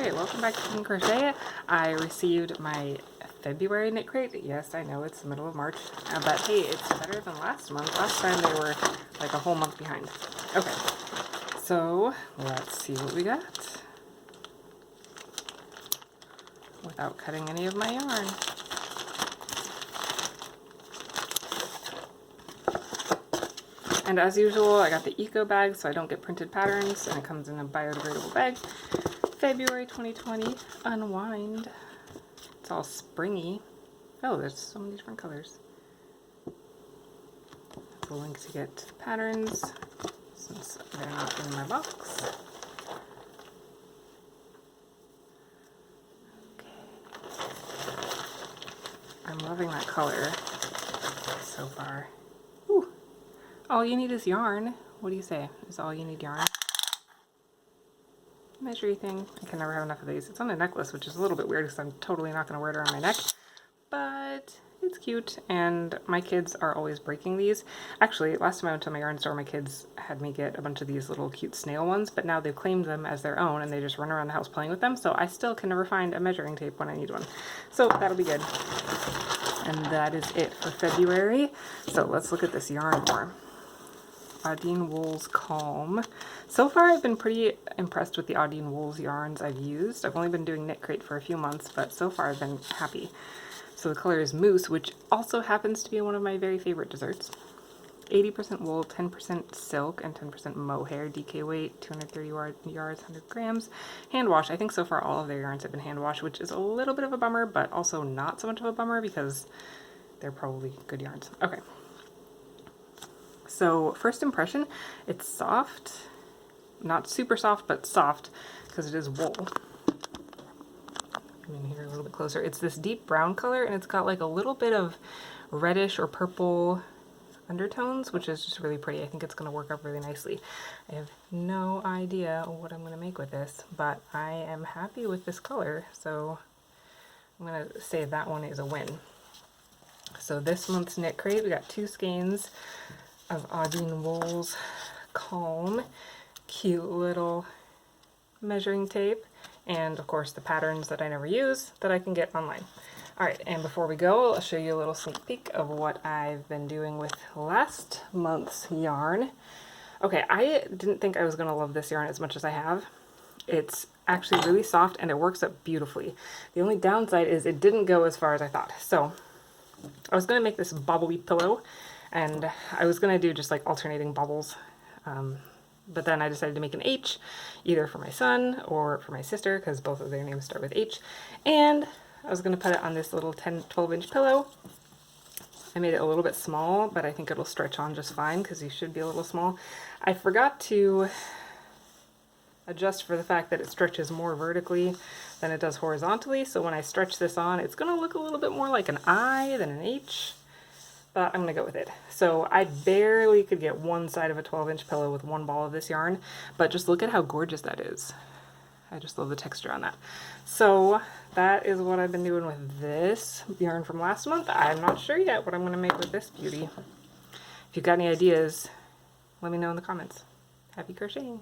Hi, welcome back to Knit Crochet. I received my February knit crate. Yes, I know it's the middle of March, but hey, it's better than last month. Last time they were like a whole month behind. Okay, so let's see what we got without cutting any of my yarn. And as usual, I got the eco bag so I don't get printed patterns, and it comes in a biodegradable bag. February 2020 Unwind. It's all springy. Oh, there's so many different colors. That's a link to get the patterns since they're not in my box. Okay. I'm loving that color so far. Ooh. All you need is yarn. What do you say? Is all you need yarn? Measury thing. I can never have enough of these. It's on a necklace, which is a little bit weird because I'm totally not going to wear it around my neck. But it's cute, and my kids are always breaking these. Actually, last time I went to my yarn store, my kids had me get a bunch of these little cute snail ones, but now they've claimed them as their own, and they just run around the house playing with them, so I still can never find a measuring tape when I need one. So that'll be good. And that is it for February. So let's look at this yarn more. Audine Wool's Calm. So far I've been pretty impressed with the Audine Wool's yarns I've used. I've only been doing Knitcrate for a few months, but so far I've been happy. So the color is Mousse, which also happens to be one of my very favorite desserts. 80% wool, 10% silk, and 10% mohair. DK weight, 230 yards, 100 grams. Hand wash. I think so far all of their yarns have been hand washed, which is a little bit of a bummer, but also not so much of a bummer because they're probably good yarns. Okay. So first impression, it's soft, not super soft, but soft because it is wool. Come in here a little bit closer. It's this deep brown color, and it's got like a little bit of reddish or purple undertones, which is just really pretty. I think it's going to work up really nicely. I have no idea what I'm going to make with this, but I am happy with this color, so I'm going to say that one is a win. So this month's knit crate, we got 2 skeins of Audine Wool's Calm, cute little measuring tape, and of course the patterns that I never use that I can get online. Alright, and before we go, I'll show you a little sneak peek of what I've been doing with last month's yarn. Okay, I didn't think I was going to love this yarn as much as I have. It's actually really soft and it works up beautifully. The only downside is it didn't go as far as I thought. So I was going to make this bobbly pillow, and I was going to do just like alternating bubbles, but then I decided to make an H, either for my son or for my sister, because both of their names start with H, and I was going to put it on this little 12 inch pillow. I made it a little bit small, but I think it'll stretch on just fine because you should be a little small. I forgot to adjust for the fact that it stretches more vertically than it does horizontally, so when I stretch this on, it's going to look a little bit more like an I than an H. But I'm going to go with it. So I barely could get one side of a 12 inch pillow with one ball of this yarn, but just look at how gorgeous that is. I just love the texture on that. So that is what I've been doing with this yarn from last month. I'm not sure yet what I'm going to make with this beauty. If you've got any ideas, let me know in the comments. Happy crocheting!